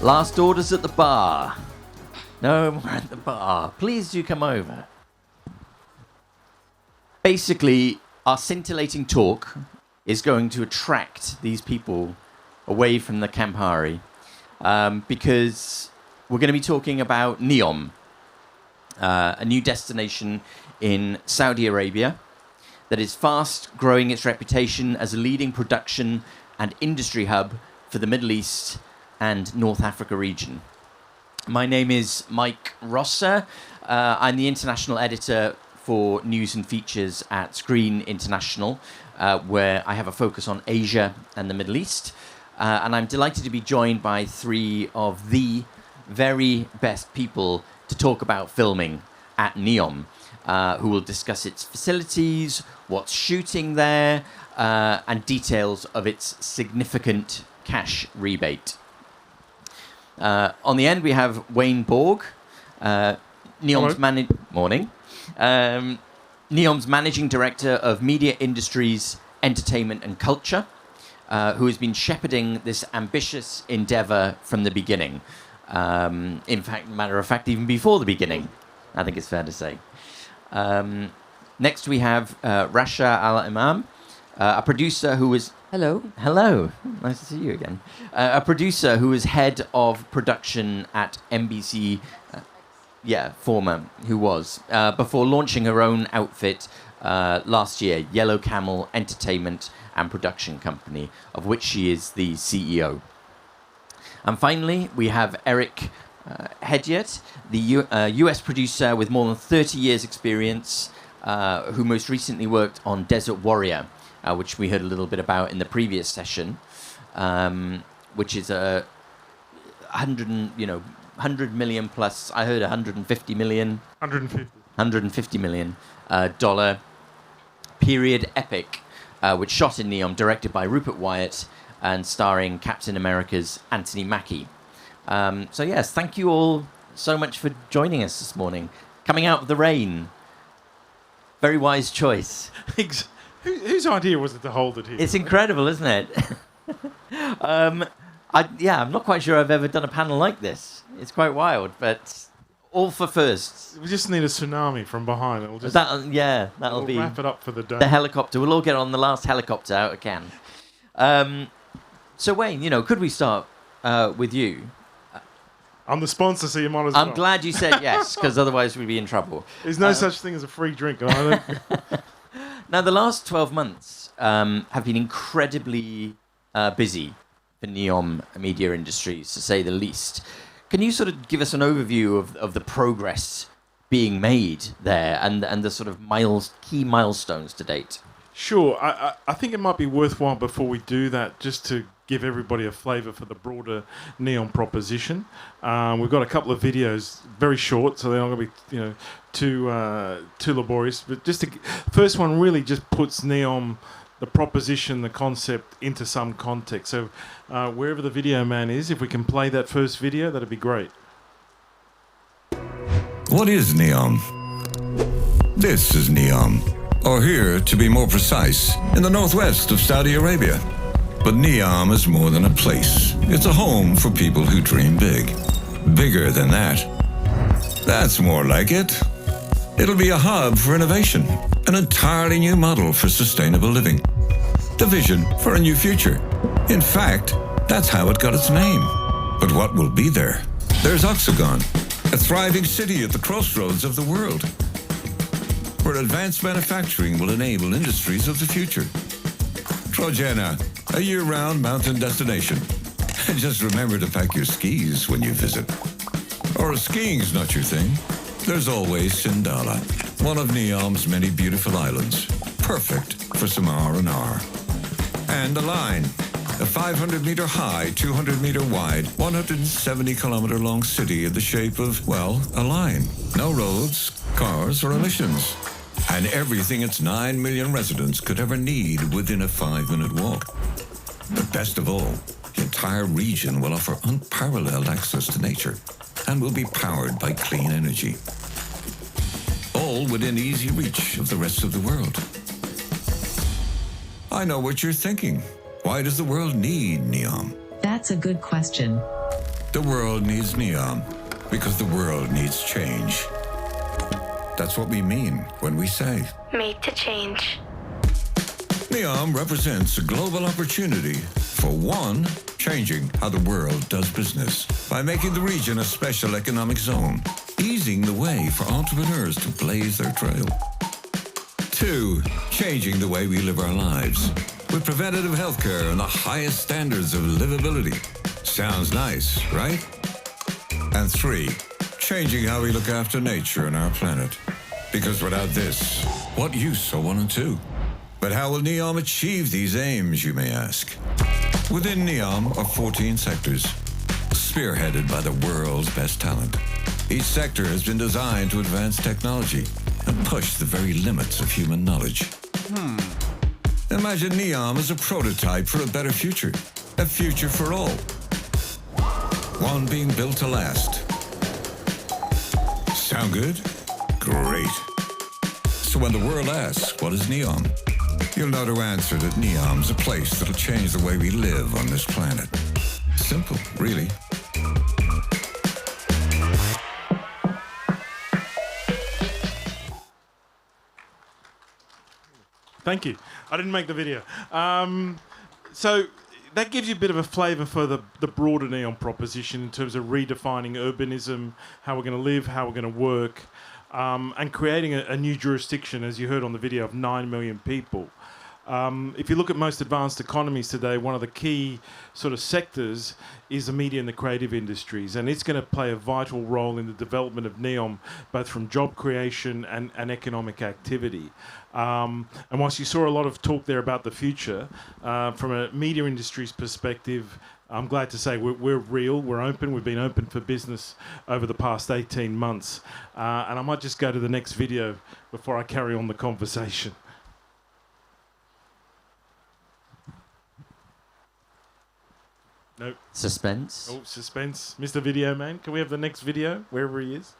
Last orders at the bar. No more at the bar. Please do come over. Basically, our scintillating talk is going to attract these people away from the Campari because we're going to be talking about Neom, a new destination in Saudi Arabia that is fast growing its reputation as a leading production and industry hub for the Middle East and North Africa region. My name is Mike Rosser. I'm the international editor for news and features at Screen International, where I have a focus on Asia and the Middle East. And I'm delighted to be joined by three of the very best people to talk about filming at Neom, who will discuss its facilities, what's shooting there, and details of its significant cash rebate. On the end, we have Wayne Borg, Neom's Neom's managing director of media industries, entertainment and culture, who has been shepherding this ambitious endeavor from the beginning. In fact, matter of fact, even before the beginning, I think it's fair to say. Next, we have Rasha Al-Imam, a producer who is... Hello. Nice to see you again. A producer who is head of production at NBC... before launching her own outfit last year, Yellow Camel Entertainment and Production Company, of which she is the CEO. And finally, we have Eric Hediot, the US producer with more than 30 years' experience, who most recently worked on Desert Warrior, which we heard a little bit about in the previous session, which is a 100 million plus, I heard 150 million. 150 million dollar period epic, which shot in Neom, directed by Rupert Wyatt and starring Captain America's Anthony Mackie. So yes, thank you all so much for joining us this morning. Coming out of the rain. Very wise choice. Whose idea was it to hold it here? It's incredible, isn't it? I'm not quite sure I've ever done a panel like this. It's quite wild, but all for firsts. We just need a tsunami from behind. It'll just that'll be wrap it up for the day. The helicopter. We'll all get on the last helicopter out of Cannes. So Wayne, could we start with you? I'm the sponsor, so you might as well. I'm glad you said yes, because otherwise we'd be in trouble. There's no such thing as a free drink. Now, the last 12 months have been incredibly busy for Neom media industries, to say the least. Can you sort of give us an overview of the progress being made there and the sort of key milestones to date? Sure. I think it might be worthwhile before we do that just to give everybody a flavour for the broader Neom proposition. We've got a couple of videos, very short, so they're not going to be too laborious. But first one really just puts Neom, the proposition, the concept, into some context. So wherever the video man is, if we can play that first video, that'd be great. What is Neom? This is Neom, or here, to be more precise, in the northwest of Saudi Arabia. But Neom is more than a place. It's a home for people who dream big. Bigger than that. That's more like it. It'll be a hub for innovation, an entirely new model for sustainable living. The vision for a new future. In fact, that's how it got its name. But what will be there? There's Oxagon, a thriving city at the crossroads of the world, where advanced manufacturing will enable industries of the future. Trojena, a year-round mountain destination. And just remember to pack your skis when you visit. Or if skiing's not your thing, there's always Sindala, one of Neom's many beautiful islands, perfect for some R&R. And Align, a 500-meter high, 200-meter wide, 170-kilometer long city in the shape of, a line. No roads, cars, or emissions. And everything its 9 million residents could ever need within a 5-minute walk. But best of all, the entire region will offer unparalleled access to nature and will be powered by clean energy. All within easy reach of the rest of the world. I know what you're thinking. Why does the world need Neom? That's a good question. The world needs Neom because the world needs change. That's what we mean when we say Made to change. Neom represents a global opportunity for one, changing how the world does business by making the region a special economic zone, easing the way for entrepreneurs to blaze their trail. Two, changing the way we live our lives with preventative healthcare and the highest standards of livability. Sounds nice, right? And three, changing how we look after nature and our planet. Because without this, what use are 1 and 2? But how will Neom achieve these aims, you may ask? Within Neom are 14 sectors, spearheaded by the world's best talent. Each sector has been designed to advance technology and push the very limits of human knowledge. Imagine Neom as a prototype for a better future. A future for all. One being built to last. Sound good? Great. So when the world asks, what is Neom? You'll know to answer that Neom's a place that'll change the way we live on this planet. Simple, really. Thank you. I didn't make the video. So that gives you a bit of a flavour for the broader Neom proposition in terms of redefining urbanism, how we're going to live, how we're going to work, and creating a new jurisdiction, as you heard on the video, of 9 million people. If you look at most advanced economies today, one of the key sort of sectors is the media and the creative industries, and it's going to play a vital role in the development of Neom, both from job creation and economic activity. And whilst you saw a lot of talk there about the future, from a media industry's perspective, I'm glad to say we're real, we're open, we've been open for business over the past 18 months. And I might just go to the next video before I carry on the conversation. No. Suspense. Oh, suspense. Mr. Video Man, can we have the next video, wherever he is?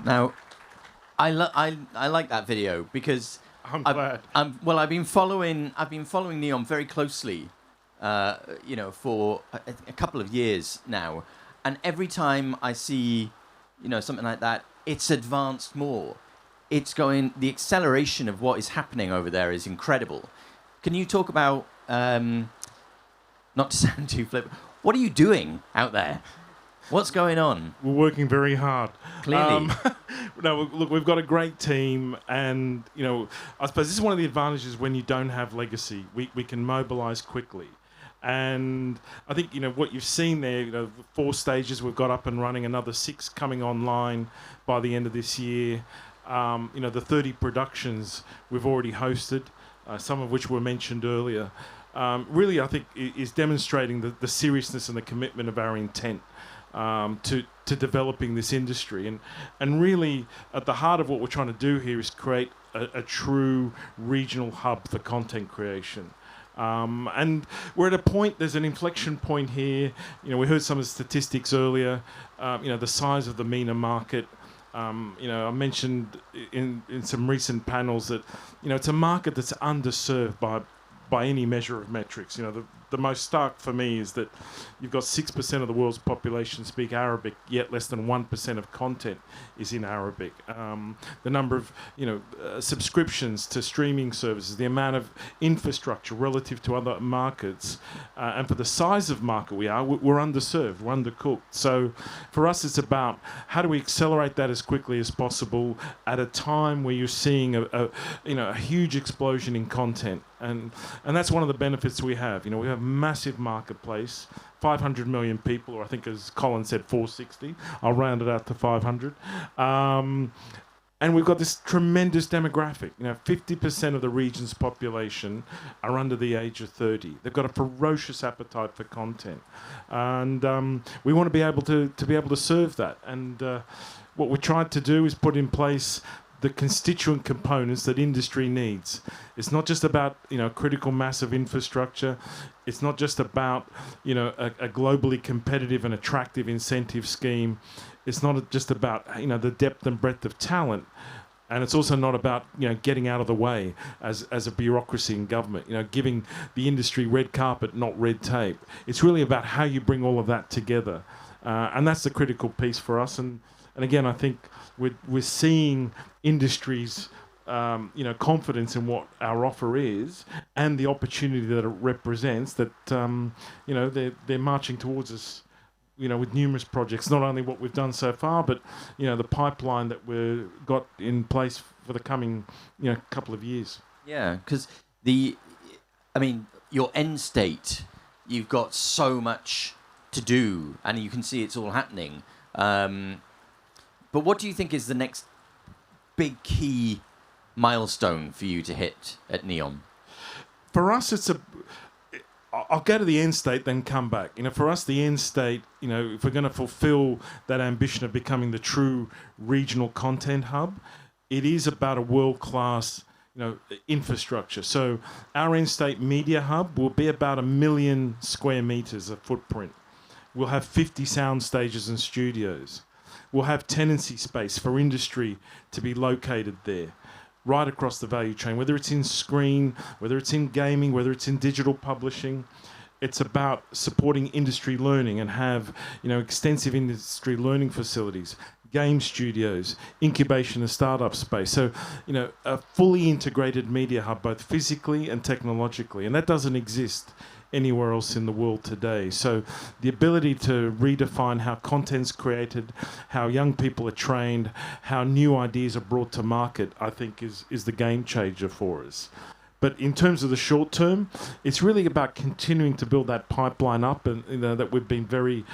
Now, I like that video because I'm glad. I've been following Neom very closely, for a couple of years now, and every time I see, something like that, it's advanced more. The acceleration of what is happening over there is incredible. Can you talk about, not to sound too flippant, what are you doing out there? What's going on? We're working very hard. Clearly. No, look, we've got a great team, and I suppose this is one of the advantages when you don't have legacy. We can mobilise quickly, and I think what you've seen there. 4 stages we've got up and running, another 6 coming online by the end of this year. The 30 productions we've already hosted, some of which were mentioned earlier. Really, I think is demonstrating the seriousness and the commitment of our intent. To developing this industry, and really at the heart of what we're trying to do here is create a true regional hub for content creation. And we're at a point, there's an inflection point here. We heard some of the statistics earlier, the size of the MENA market. I mentioned in some recent panels that it's a market that's underserved by any measure of metrics. The most stark for me is that you've got 6% of the world's population speak Arabic, yet less than 1% of content is in Arabic. The number of subscriptions to streaming services, the amount of infrastructure relative to other markets, and for the size of market we're underserved, we're undercooked. So for us, it's about how do we accelerate that as quickly as possible at a time where you're seeing a huge explosion in content. And that's one of the benefits we have. We have a massive marketplace, 500 million people, or I think as Colin said, 460. I'll round it out to 500. And we've got this tremendous demographic. 50% of the region's population are under the age of 30. They've got a ferocious appetite for content, and we want to be able to serve that. And what we tried to do is put in place the constituent components that industry needs. It's not just about critical mass of infrastructure. It's not just about a globally competitive and attractive incentive scheme. It's not just about the depth and breadth of talent, and it's also not about getting out of the way as a bureaucracy in government. Giving the industry red carpet, not red tape. It's really about how you bring all of that together, and that's the critical piece for us. And again, I think we're seeing industries, confidence in what our offer is and the opportunity that it represents. That they're marching towards us, with numerous projects. Not only what we've done so far, but the pipeline that we've got in place for the coming couple of years. Yeah, because your end state, you've got so much to do, and you can see it's all happening. But what do you think is the next big key milestone for you to hit at Neom? For us, I'll go to the end state, then come back. For us, the end state, if we're going to fulfill that ambition of becoming the true regional content hub, it is about a world-class, infrastructure. So our end state media hub will be about 1 million square meters of footprint. We'll have 50 sound stages and studios. We'll have tenancy space for industry to be located there, right across the value chain, whether it's in screen, whether it's in gaming, whether it's in digital publishing. It's about supporting industry learning and have, extensive industry learning facilities, game studios, incubation and startup space. So, a fully integrated media hub, both physically and technologically. And that doesn't exist anywhere else in the world today. So the ability to redefine how content's created, how young people are trained, how new ideas are brought to market, I think is the game changer for us. But in terms of the short term, it's really about continuing to build that pipeline up, and that we've been very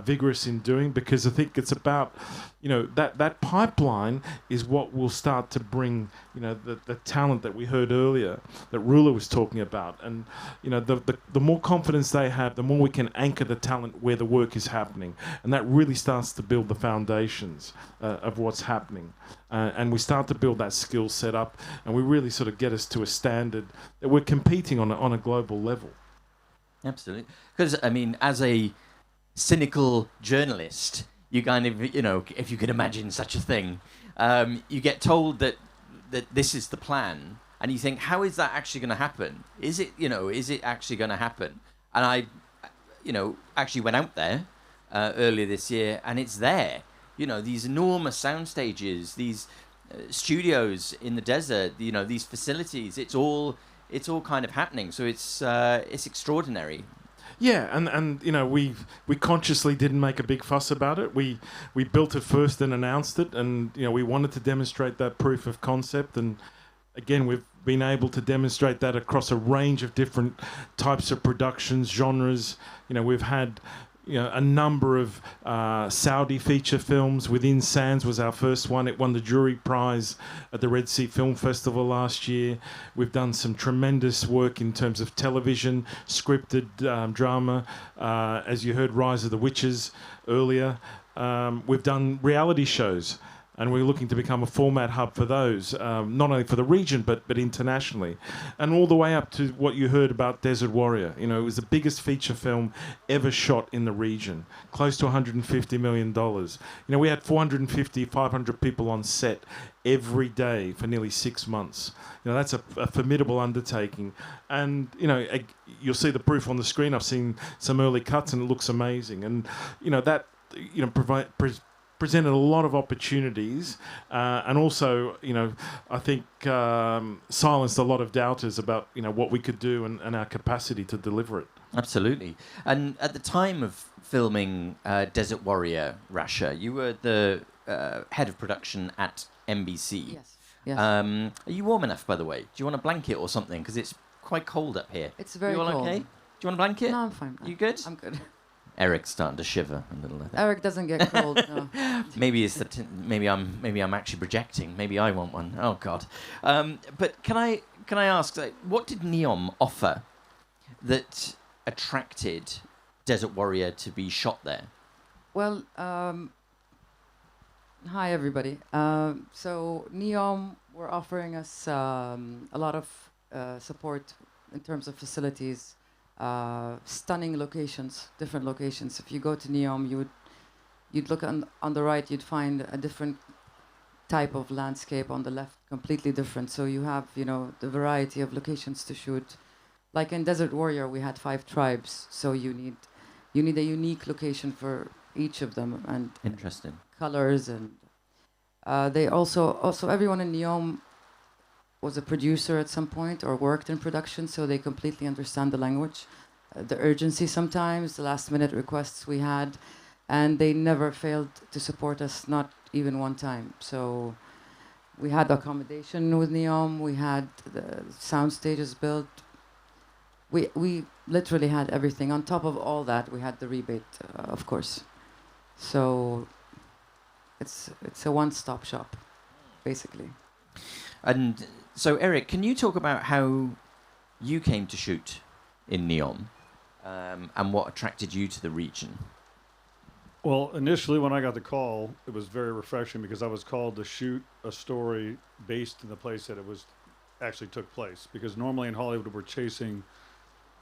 vigorous in doing, because I think it's about that pipeline is what will start to bring the talent that we heard earlier that Rula was talking about, and the more confidence they have, the more we can anchor the talent where the work is happening, and that really starts to build the foundations of what's happening. And we start to build that skill set up, and we really sort of get us to a standard that we're competing on a global level. Absolutely. Because, as a cynical journalist, you kind of, if you could imagine such a thing, you get told that this is the plan, and you think, how is that actually going to happen? Is it actually going to happen? And I, actually went out there earlier this year, and it's there. These enormous sound stages, these studios in the desert, these facilities, it's all kind of happening. So it's extraordinary. Yeah, and you know, we consciously didn't make a big fuss about it. We built it first and announced it, and you know, we wanted to demonstrate that proof of concept. And again, we've been able to demonstrate that across a range of different types of productions, genres. You know, we've had, you know, a number of Saudi feature films. Within Sands was our first one. It won the jury prize at the Red Sea Film Festival last year. We've done some tremendous work in terms of television, scripted drama. As you heard, Rise of the Witches earlier. We've done reality shows. And we're looking to become a format hub for those, not only for the region, but internationally. And all the way up to what you heard about Desert Warrior. You know, it was the biggest feature film ever shot in the region, close to $150 million. You know, we had 450, 500 people on set every day for nearly 6 months. You know, that's a formidable undertaking. And, you know, you'll see the proof on the screen. I've seen some early cuts and it looks amazing. And, you know, that, you know, presented a lot of opportunities, and also, you know, I think silenced a lot of doubters about, you know, what we could do and our capacity to deliver it. Absolutely. And at the time of filming Desert Warrior, Rasha, you were the head of production at NBC. Yes. Yes. Are you warm enough, by the way? Do you want a blanket or something? Because it's quite cold up here. It's very you all cold. okay? Do you want a blanket? No, I'm fine. You good? I'm good. Eric's starting to shiver a little. Eric doesn't get cold. No. Maybe it's maybe I'm actually projecting. Maybe I want one. Oh God. But can I ask, like, what did Neom offer that attracted Desert Warrior to be shot there? Well, hi everybody. So Neom were offering us a lot of support in terms of facilities. Stunning locations, different locations. If you go to Neom, you'd look on the right, you'd find a different type of landscape. On the left, completely different. So you have, you know, the variety of locations to shoot. Like in Desert Warrior, we had 5 tribes, so you need a unique location for each of them, and Interesting. colors, and they also everyone in Neom was a producer at some point or worked in production, so they completely understand the language, the urgency sometimes, the last minute requests we had, and they never failed to support us, not even one time. So we had accommodation with Neom, we had the sound stages built, we literally had everything. On top of all that, we had the rebate, of course. So it's a one-stop shop, basically. And so, Eric, can you talk about how you came to shoot in Neom, and what attracted you to the region? Well, initially when I got the call, it was very refreshing because I was called to shoot a story based in the place that it was actually took place. Because normally in Hollywood we're chasing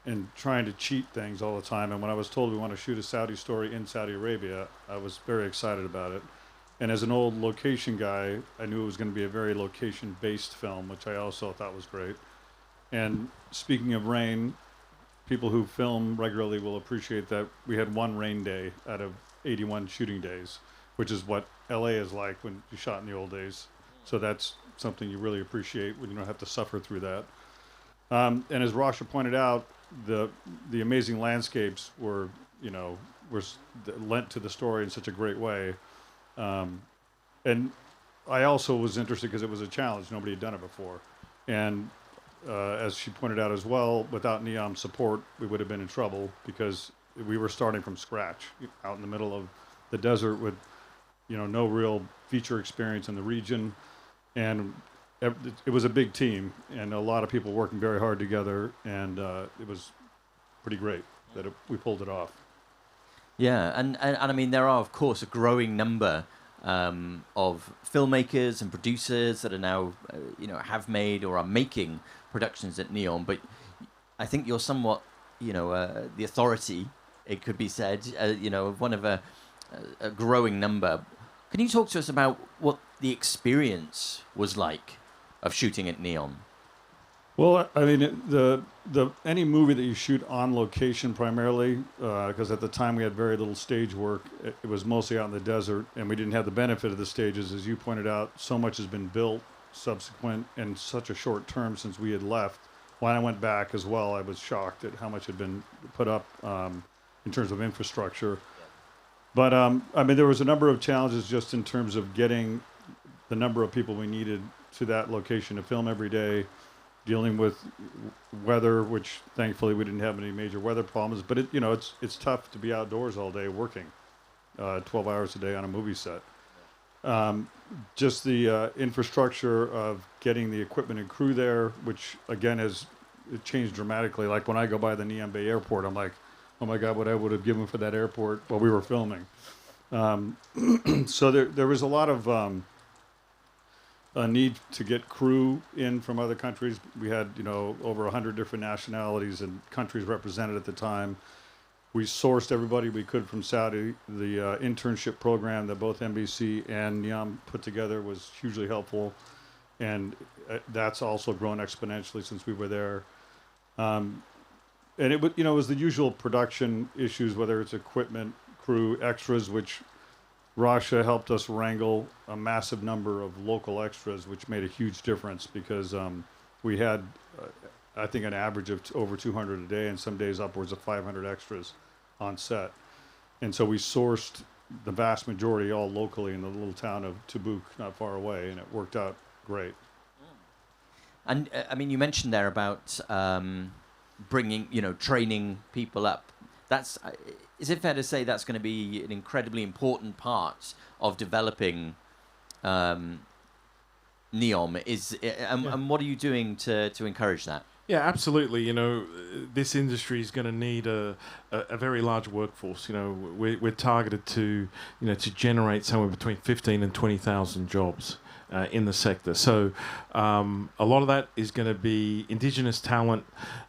and trying to cheat things all the time. And when I was told we want to shoot a Saudi story in Saudi Arabia, I was very excited about it. And as an old location guy, I knew it was going to be a very location-based film, which I also thought was great. And speaking of rain, people who film regularly will appreciate that we had one rain day out of 81 shooting days, which is what LA is like when you shot in the old days. So that's something you really appreciate when you don't have to suffer through that. And as Rasha pointed out, the amazing landscapes were lent to the story in such a great way. And I also was interested because it was a challenge. Nobody had done it before. And as she pointed out as well, without Neom support, we would have been in trouble because we were starting from scratch out in the middle of the desert with, you know, no real feature experience in the region. And it was a big team and a lot of people working very hard together. And it was pretty great that we pulled it off. Yeah, and I mean, there are, of course, a growing number of filmmakers and producers that are now, have made or are making productions at Neom. But I think you're somewhat, the authority, it could be said, of one of a growing number. Can you talk to us about what the experience was like of shooting at Neom? Well, I mean, the any movie that you shoot on location primarily, because at the time we had very little stage work, it was mostly out in the desert, and we didn't have the benefit of the stages. As you pointed out, so much has been built subsequent in such a short term since we had left when I went back as well, I was shocked at how much had been put up in terms of infrastructure. But I mean, there was a number of challenges just in terms of getting the number of people we needed to that location to film every day, dealing with weather, which thankfully we didn't have any major weather problems. But it's tough to be outdoors all day working, 12 hours a day on a movie set. Just the infrastructure of getting the equipment and crew there, which again has changed dramatically. Like when I go by the Neom Bay Airport, I'm like, oh my God, what I would have given for that airport while we were filming. So there was a lot of a need to get crew in from other countries. We had over 100 different nationalities and countries represented at the time. We sourced everybody we could from Saudi. The internship program that both NBC and Neom put together was hugely helpful, and that's also grown exponentially since we were there. And it was the usual production issues, whether it's equipment, crew, extras, which Russia helped us wrangle a massive number of local extras, which made a huge difference because we had, I think, an average of over 200 a day, and some days upwards of 500 extras on set. And so we sourced the vast majority all locally in the little town of Tabuk, not far away, and it worked out great. And I mean, you mentioned there about bringing, training people up. That's is it fair to say that's going to be an incredibly important part of developing Neom? And what are you doing to encourage that? Yeah, absolutely. This industry is going to need a very large workforce. We're targeted to generate somewhere between 15 and 20,000 jobs in the sector. So a lot of that is going to be indigenous talent,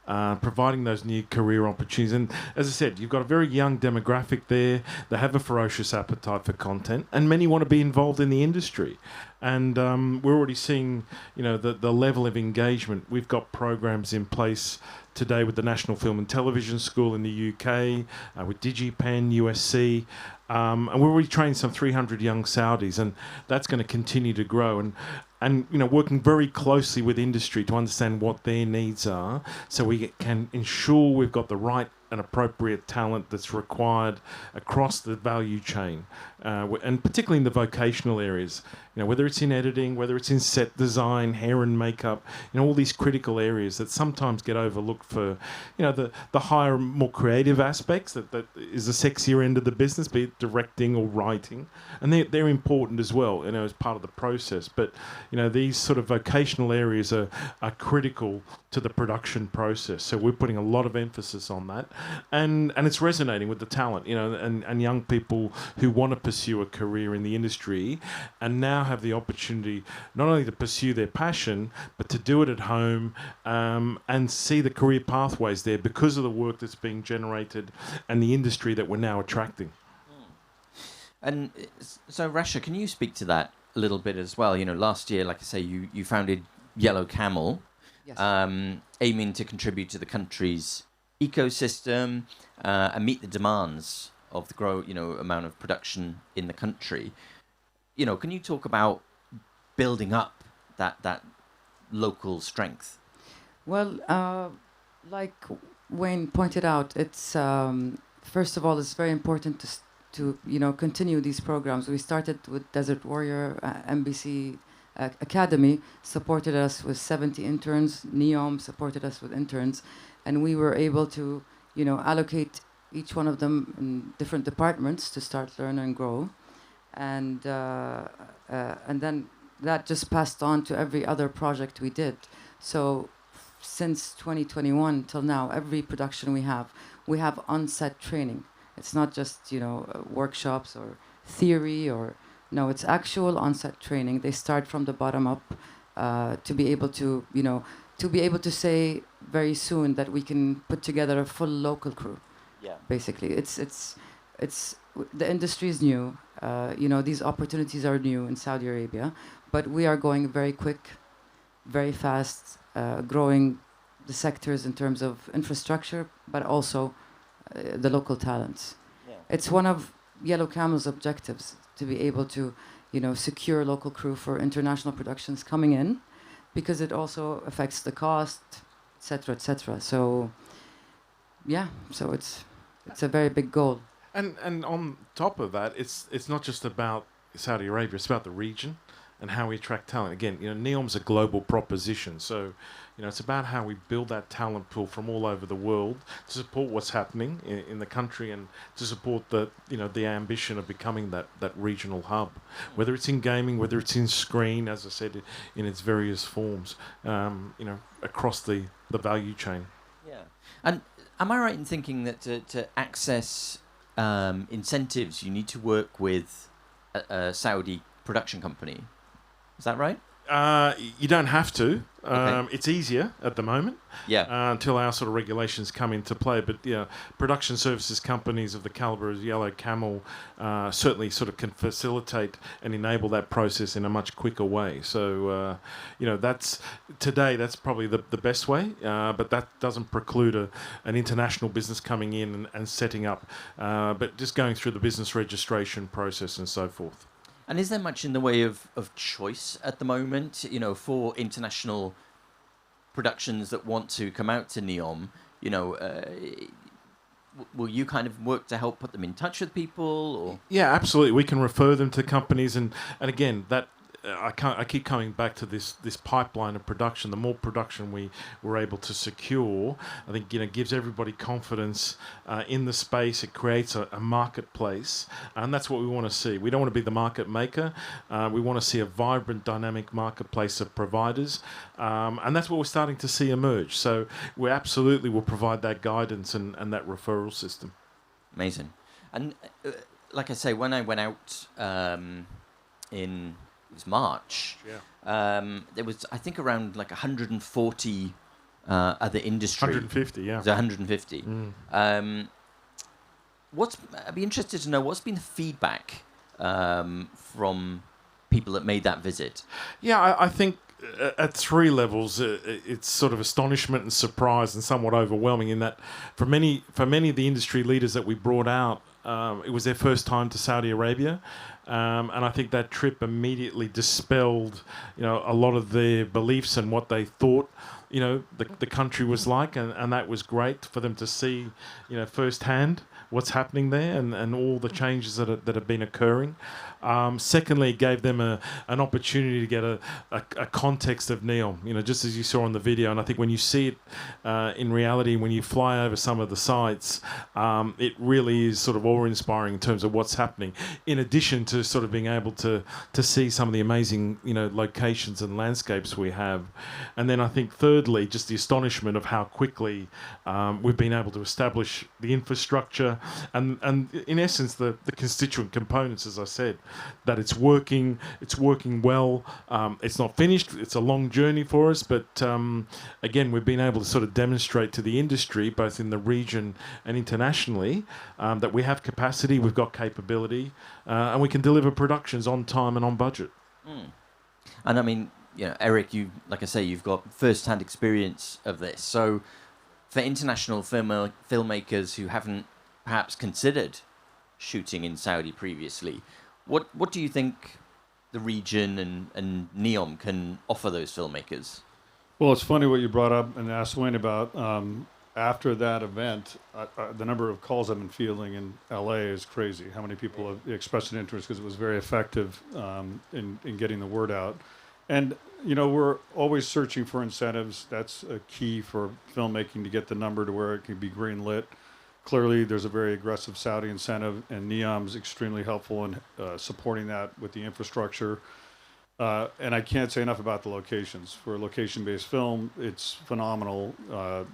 providing those new career opportunities. And as I said, you've got a very young demographic there. They have a ferocious appetite for content, and many want to be involved in the industry. And we're already seeing, the level of engagement. We've got programs in place today with the National Film and Television School in the UK, with DigiPen, USC, and we're already training some 300 young Saudis, and that's going to continue to grow. And working very closely with industry to understand what their needs are, so we can ensure we've got the right and appropriate talent that's required across the value chain, and particularly in the vocational areas. Whether it's in editing, whether it's in set design, hair and makeup, all these critical areas that sometimes get overlooked for, the higher, more creative aspects that is the sexier end of the business, be it directing or writing, and they're important as well, as part of the process. But these sort of vocational areas are critical to the production process. So we're putting a lot of emphasis on that, and it's resonating with the talent, and young people who want to pursue a career in the industry, and now have the opportunity not only to pursue their passion, but to do it at home, and see the career pathways there because of the work that's being generated and the industry that we're now attracting. And so, Rasha, can you speak to that a little bit as well? Last year, like I say, you founded Yellow Camel, Yes. aiming to contribute to the country's ecosystem and meet the demands of the amount of production in the country. Can you talk about building up that local strength? Well, like Wayne pointed out, it's first of all, it's very important to continue these programs. We started with Desert Warrior, NBC Academy supported us with 70 interns. Neom supported us with interns, and we were able to allocate each one of them in different departments to start, learn, and grow. And then that just passed on to every other project we did. So since 2021 till now, every production we have on-set training. It's not just workshops or theory no, it's actual on-set training. They start from the bottom up to be able to say very soon that we can put together a full local crew. Yeah. Basically, it's the industry is new. These opportunities are new in Saudi Arabia, but we are going very quick, very fast, growing the sectors in terms of infrastructure, but also the local talents. Yeah. It's one of Yellow Camel's objectives to be able to, secure local crew for international productions coming in, because it also affects the cost. etc., etc. So, yeah, so it's a very big goal. And on top of that, it's not just about Saudi Arabia; it's about the region and how we attract talent. Again, NEOM's a global proposition, so it's about how we build that talent pool from all over the world to support what's happening in the country and to support the ambition of becoming that regional hub, whether it's in gaming, whether it's in screen, as I said, in its various forms, across the value chain. Yeah. And am I right in thinking that to access incentives, you need to work with a Saudi production company? Is that right? You don't have to. Okay. It's easier at the moment. Yeah. Until our sort of regulations come into play. But production services companies of the caliber of Yellow Camel certainly sort of can facilitate and enable that process in a much quicker way. So that's probably the best way. But that doesn't preclude an international business coming in and setting up. But just going through the business registration process and so forth. And is there much in the way of choice at the moment, for international productions that want to come out to Neom? Will you kind of work to help put them in touch with people? Or? Yeah, absolutely. We can refer them to companies, and again, that I keep coming back to this pipeline of production. The more production we were able to secure, I think gives everybody confidence in the space. It creates a marketplace, and that's what we want to see. We don't want to be the market maker. We want to see a vibrant, dynamic marketplace of providers, and that's what we're starting to see emerge. So we absolutely will provide that guidance and that referral system. Amazing. And like I say, when I went out in... It was March. Yeah. There was, I think, around like 140 other industry. 150, yeah. It was 150. I'd be interested to know what's been the feedback from people that made that visit. Yeah, I think at three levels, it's sort of astonishment and surprise and somewhat overwhelming in that for many of the industry leaders that we brought out, it was their first time to Saudi Arabia. And I think that trip immediately dispelled, a lot of their beliefs and what they thought, the country was like, and that was great for them to see, firsthand what's happening there and all the changes that have been occurring. Secondly, it gave them an opportunity to get a context of Neom, just as you saw on the video. And I think when you see it in reality, when you fly over some of the sites, it really is sort of awe-inspiring in terms of what's happening, in addition to sort of being able to see some of the amazing, locations and landscapes we have. And then I think thirdly, just the astonishment of how quickly we've been able to establish the infrastructure and in essence, the constituent components, as I said, that it's working well. It's not finished. It's a long journey for us, but again, we've been able to sort of demonstrate to the industry, both in the region and internationally, that we have capacity, we've got capability, and we can deliver productions on time and on budget. And I mean, Eric, like I say, you've got first-hand experience of this. So for international filmmakers who haven't perhaps considered shooting in Saudi previously, what do you think the region and Neom can offer those filmmakers? Well, it's funny what you brought up and asked Wayne about. After that event, the number of calls I've been fielding in LA is crazy. How many people have expressed an interest because it was very effective in getting the word out. And, we're always searching for incentives. That's a key for filmmaking to get the number to where it can be green lit. Clearly, there's a very aggressive Saudi incentive, and Neom's extremely helpful in supporting that with the infrastructure. And I can't say enough about the locations. For a location-based film, it's phenomenal,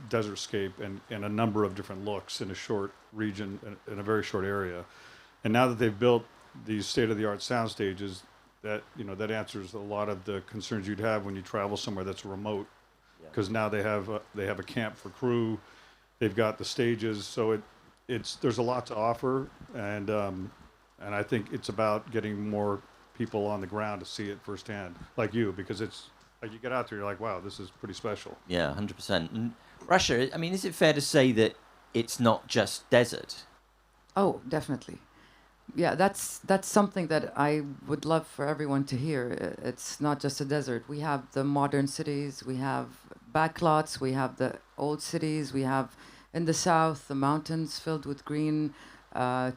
desertscape and a number of different looks in a short region, in a very short area. And now that they've built these state-of-the-art sound stages, that answers a lot of the concerns you'd have when you travel somewhere that's remote, because now they have a camp for crew. They've got the stages, so there's a lot to offer, and I think it's about getting more people on the ground to see it firsthand, like you, because it's like you get out there, you're like, wow, this is pretty special. Yeah, 100%. And Russia, I mean, is it fair to say that it's not just desert? Oh, definitely. Yeah, that's something that I would love for everyone to hear. It's not just a desert. We have the modern cities. We have backlots, we have the old cities, we have in the south the mountains filled with green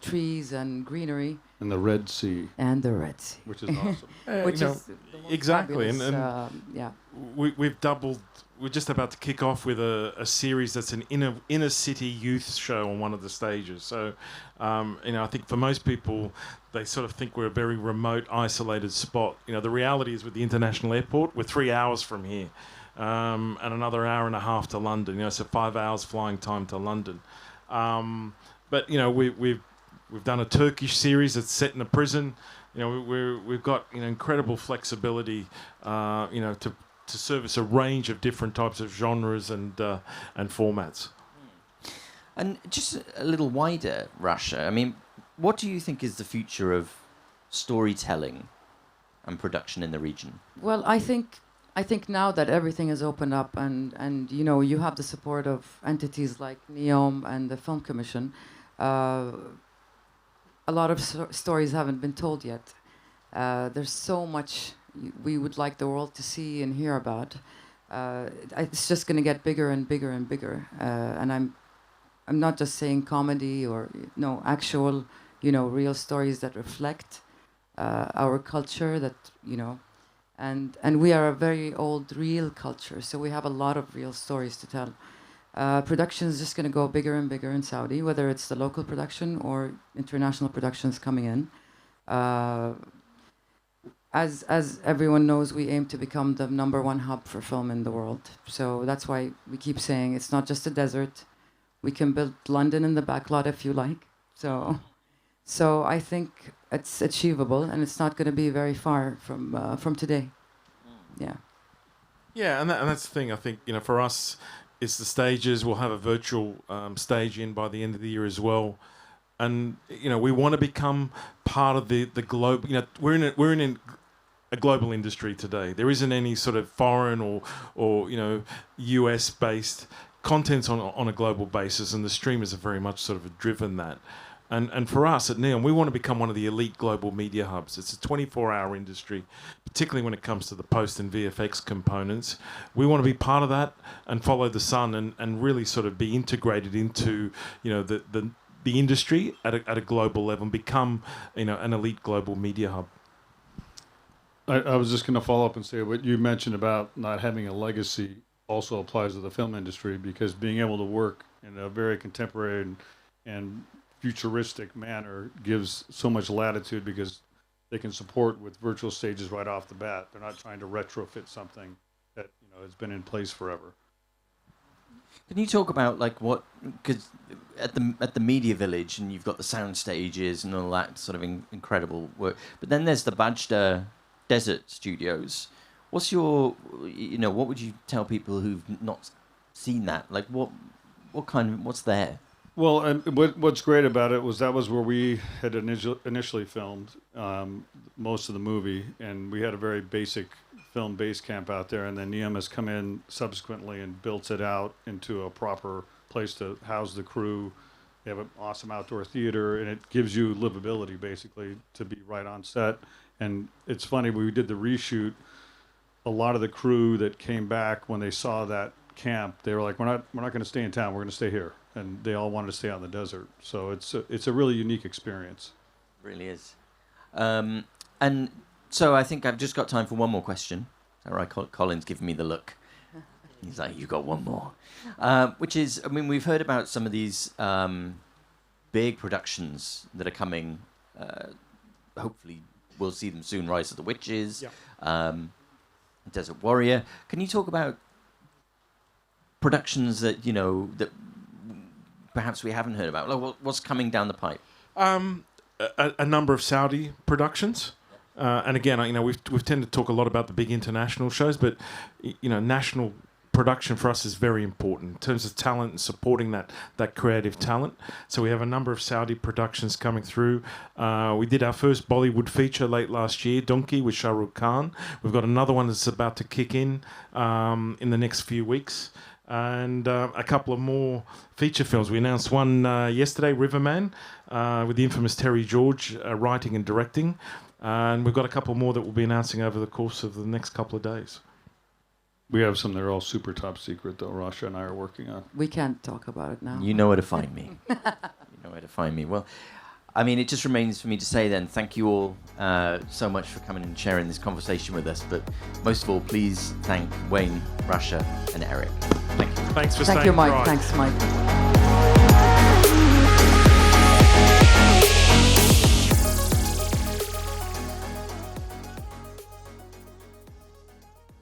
trees and greenery, And the Red Sea, and the Red Sea, which is awesome. which you know, is the most exactly, and fabulous, yeah. we've doubled. We're just about to kick off with a series that's an inner city youth show on one of the stages. So, I think for most people, they sort of think we're a very remote, isolated spot. The reality is with the international airport, we're 3 hours from here, and another hour and a half to London. So 5 hours flying time to London. But we've done a Turkish series that's set in a prison. We've got incredible flexibility. To service a range of different types of genres and formats. And just a little wider, Russia. I mean, what do you think is the future of storytelling and production in the region? Well, I think now that everything is opened up and you have the support of entities like Neom and the Film Commission, a lot of stories haven't been told yet. There's so much we would like the world to see and hear about. It's just going to get bigger and bigger and bigger. And I'm not just saying comedy or actual, real stories that reflect our culture. And we are a very old, real culture, so we have a lot of real stories to tell. Production is just going to go bigger and bigger in Saudi, whether it's the local production or international productions coming in. As everyone knows, we aim to become the #1 hub for film in the world. So that's why we keep saying it's not just a desert. We can build London in the backlot if you like. So I think it's achievable, and it's not going to be very far from today. Yeah. Yeah, and that's the thing. I think for us, it's the stages. We'll have a virtual stage in by the end of the year as well. And we want to become part of the globe. We're in a global industry today. There isn't any sort of foreign or US based contents on a global basis, and the streamers have very much sort of driven that. And for us at Neom, we want to become one of the elite global media hubs. It's a 24-hour industry, particularly when it comes to the post and VFX components. We want to be part of that and follow the sun and really sort of be integrated into the industry at a global level and become an elite global media hub. I was just going to follow up and say what you mentioned about not having a legacy also applies to the film industry, because being able to work in a very contemporary and futuristic manner gives so much latitude, because they can support with virtual stages right off the bat. They're not trying to retrofit something that has been in place forever. Can you talk about because at the media village, and you've got the sound stages and all that sort of incredible work, but then there's the Plage Desert Studios. What's your, what would you tell people who've not seen that? Like what's there? Well, and what's great about it was that was where we had initially filmed most of the movie, and we had a very basic film base camp out there, and then Neom has come in subsequently and built it out into a proper place to house the crew. They have an awesome outdoor theater, and it gives you livability, basically, to be right on set. And it's funny, when we did the reshoot, a lot of the crew that came back when they saw that camp, they were like, we're not going to stay in town, we're going to stay here. And they all wanted to stay out in the desert. So it's a really unique experience. It really is. And so I think I've just got time for one more question. All right, Colin's giving me the look. He's like, you got one more. Which is, we've heard about some of these big productions that are coming. Hopefully we'll see them soon. Rise of the Witches, Desert Warrior. Can you talk about productions that, that perhaps we haven't heard about? Like, what's coming down the pipe? A number of Saudi productions. And again, we've tended to talk a lot about the big international shows, but national production for us is very important in terms of talent and supporting that creative talent. So we have a number of Saudi productions coming through. We did our first Bollywood feature late last year, Donkey, with Shah Rukh Khan. We've got another one that's about to kick in the next few weeks. And a couple of more feature films. We announced one yesterday, Riverman, with the infamous Terry George writing and directing. And we've got a couple more that we'll be announcing over the course of the next couple of days. We have some that are all super top secret, though. Rasha and I are working on. We can't talk about it now. You know where to find me. You know where to find me. Well, I mean, it just remains for me to say then, thank you all so much for coming and sharing this conversation with us. But most of all, please thank Wayne, Rasha, and Eric. Thank you. Thanks for Thank staying you, Mike. dry. Thanks, Mike.